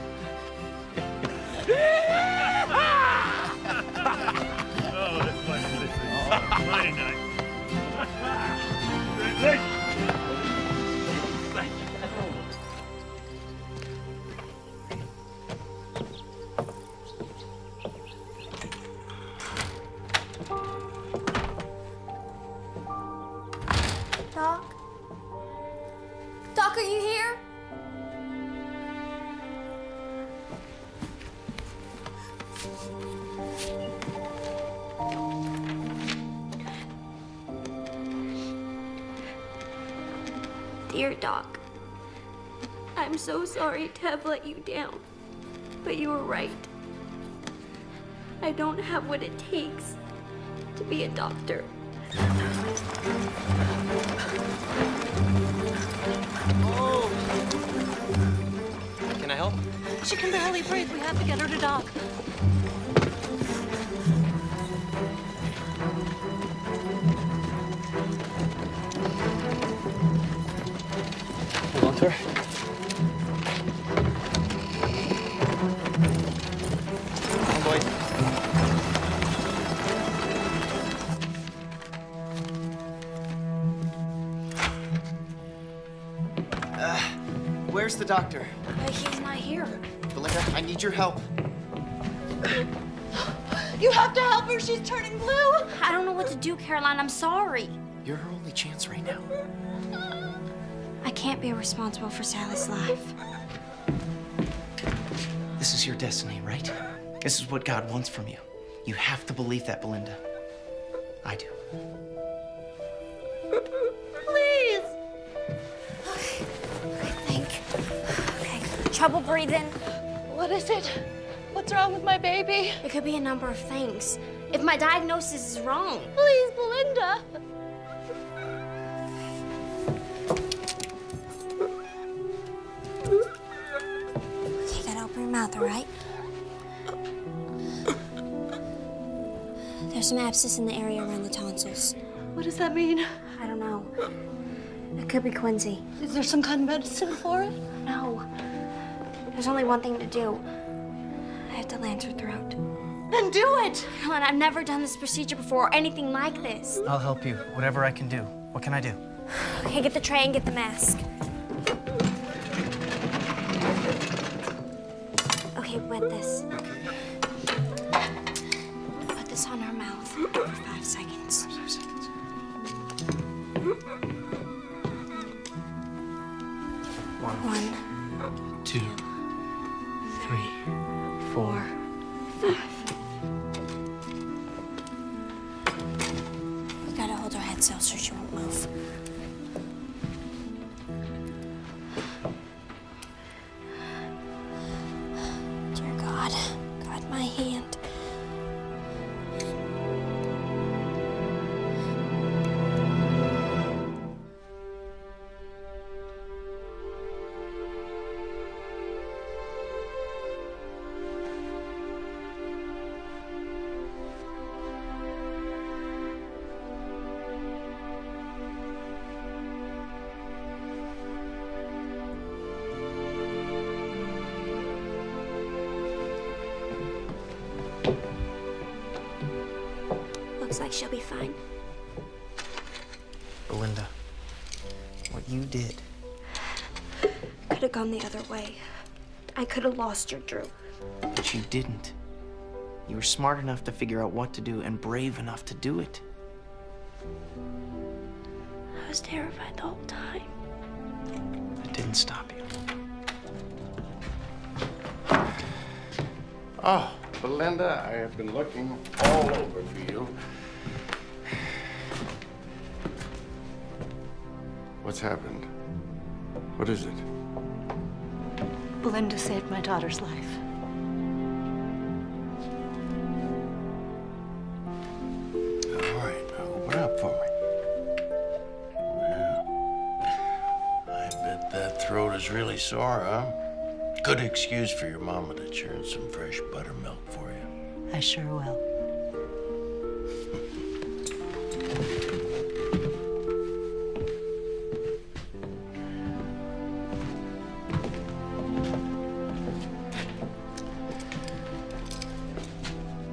Oh, that's funny. Mighty nice. Doc? Doc, are you here? Dear Doc, I'm so sorry to have let you down, but you were right. I don't have what it takes to be a doctor. Can I help? She can barely breathe. We have to get her to Doc. Hold on to her. Come on, boys. Where's the doctor? He's not here. Belinda, I need your help. You have to help her. She's turning blue. I don't know what to do, Caroline. I'm sorry. You're her only chance right now. I can't be responsible for Sally's life. This is your destiny, right? This is what God wants from you. You have to believe that, Belinda. I do. Please. Okay, Okay, trouble breathing. What is it? What's wrong with my baby? It could be a number of things. If my diagnosis is wrong. Please, Belinda. You gotta open your mouth, all right? There's some abscess in the area around the tonsils. What does that mean? I don't know. It could be quinsy. Is there some kind of medicine for it? No. There's only one thing to do. I have to lance her throat. Then do it! Helen, I've never done this procedure before or anything like this. I'll help you. Whatever I can do. What can I do? Okay, get the tray and get the mask. Okay, wet this. Put this on her mouth for 5 seconds. 5 seconds. 1, 2, 3, 4, 5. hold her head still so she won't move. Dear God, guide my hand. Looks like she'll be fine. Belinda, what you did. Could have gone the other way. I could have lost her, Drew. But you didn't. You were smart enough to figure out what to do and brave enough to do it. I was terrified the whole time. That didn't stop you. Oh, Belinda, I have been looking all over for you. What's happened? What is it? Belinda saved my daughter's life. All right, now open up for me. Well, I bet that throat is really sore, huh? Good excuse for your mama to churn some fresh buttermilk for you. I sure will.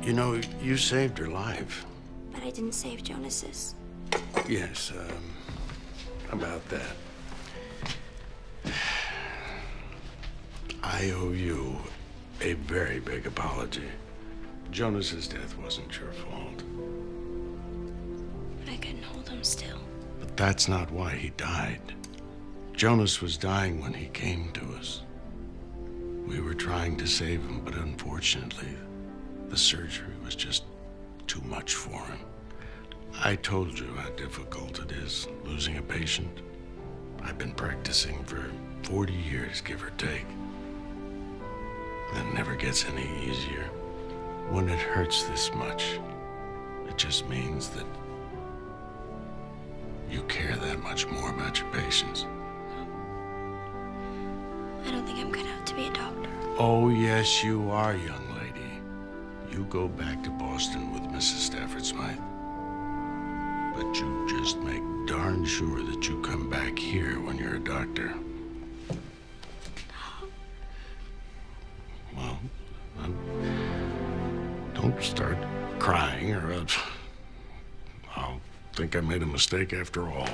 You know, you saved her life. But I didn't save Jonas's. Yes, about that. I owe you a very big apology. Jonas's death wasn't your fault. But I couldn't hold him still. But that's not why he died. Jonas was dying when he came to us. We were trying to save him, but unfortunately, the surgery was just too much for him. I told you how difficult it is losing a patient. I've been practicing for 40 years, give or take. That never gets any easier. When it hurts this much, it just means that you care that much more about your patients. I don't think I'm cut out to be a doctor. Oh, yes, you are, young lady. You go back to Boston with Mrs. Stafford Smythe. But you just make darn sure that you come back here when you're a doctor. Well, don't start crying or else I'll think I made a mistake after all.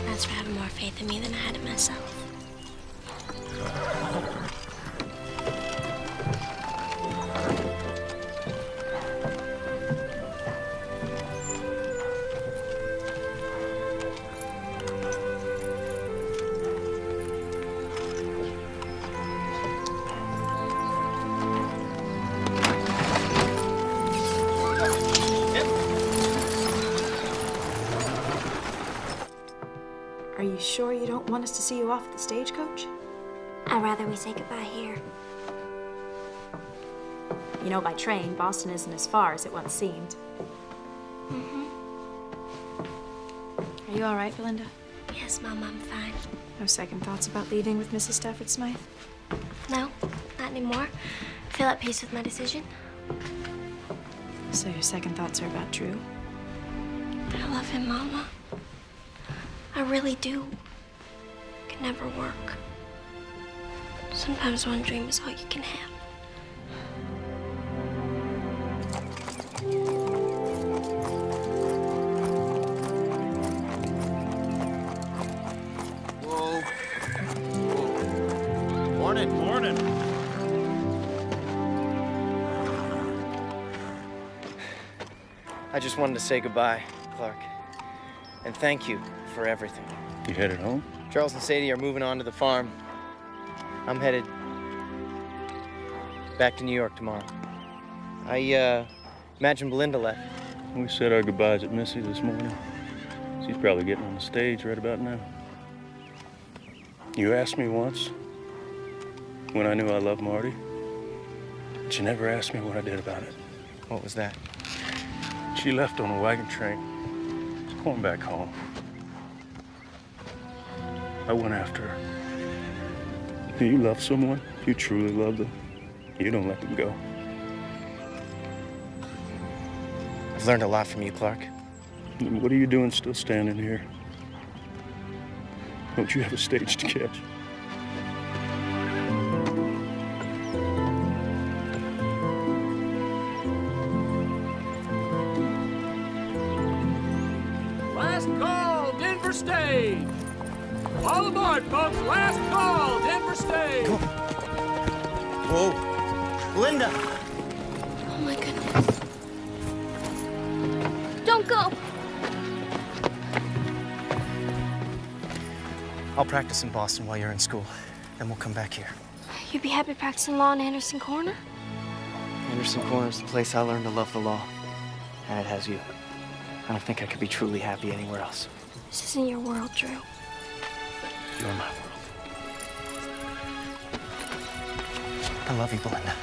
That's for having more faith in me than I had in myself. Are you sure you don't want us to see you off at the stagecoach? I'd rather we say goodbye here. You know, by train, Boston isn't as far as it once seemed. Mm-hmm. Are you all right, Belinda? Yes, Mom, I'm fine. No second thoughts about leaving with Mrs. Stafford Smythe? No, not anymore. I feel at peace with my decision. So your second thoughts are about Drew? I love him, Mama. I really do. It can never work. Sometimes one dream is all you can have. Whoa. Whoa. Morning. Morning. I just wanted to say goodbye, Clark. And thank you for everything. You headed home? Charles and Sadie are moving on to the farm. I'm headed back to New York tomorrow. I imagine Belinda left. We said our goodbyes at Missy this morning. She's probably getting on the stage right about now. You asked me once, when I knew I loved Marty, but you never asked me what I did about it. What was that? She left on a wagon train, going back home. I went after her. You love someone, you truly love them, you don't let them go. I've learned a lot from you, Clark. And what are you doing still standing here? Don't you have a stage to catch? Last call, Denver stage. All aboard, folks. Last call, Denver stage. Whoa. Belinda! Oh my goodness. Don't go. I'll practice in Boston while you're in school. Then we'll come back here. You'd be happy practicing law in Anderson Corner? Anderson Corner's the place I learned to love the law. And it has you. I don't think I could be truly happy anywhere else. This isn't your world, Drew. You're my world. I love you, Belinda.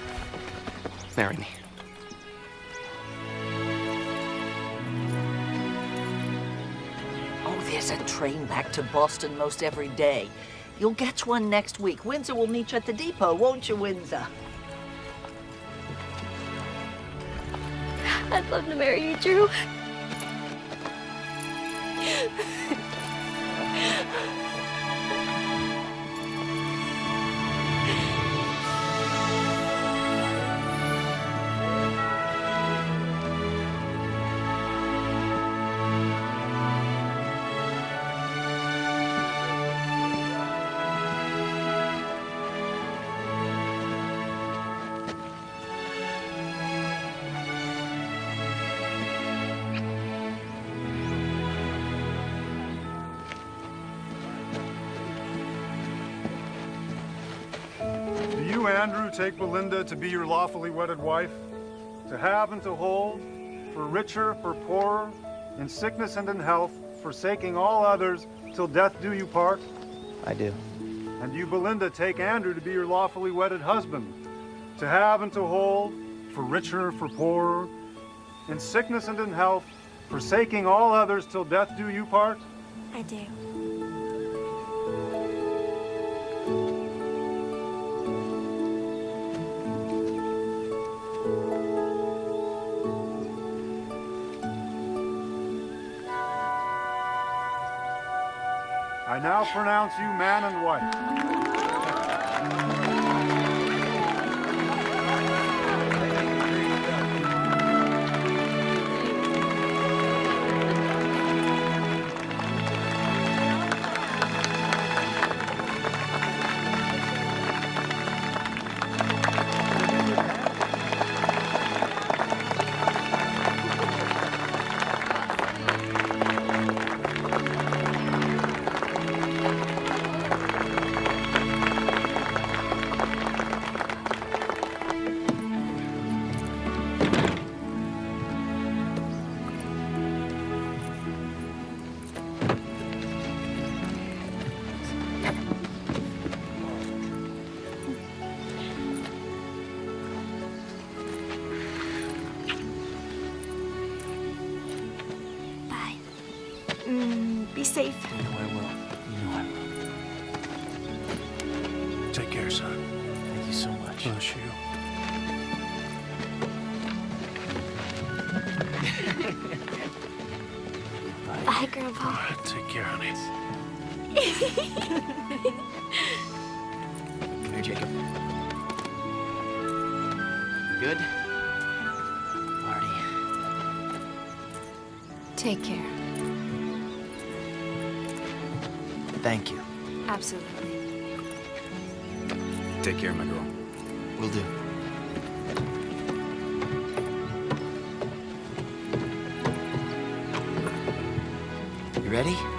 Marry me. Oh, there's a train back to Boston most every day. You'll catch one next week. Windsor will meet you at the depot, won't you, Windsor? I'd love to marry you, Drew. Do you, Andrew, take Belinda to be your lawfully wedded wife, to have and to hold, for richer, for poorer, in sickness and in health, forsaking all others, till death do you part? I do. And you, Belinda, take Andrew to be your lawfully wedded husband, to have and to hold, for richer, for poorer, in sickness and in health, forsaking all others, till death do you part? I do. I now pronounce you man and wife. Be safe. You know I will. You know I will. Take care, son. Thank you so much. Bless you. Bye, Grandpa. All right, take care, honey. Come here, Jacob. Good? Marty. Take care. Thank you. Absolutely. Take care, my girl. Will do. You ready?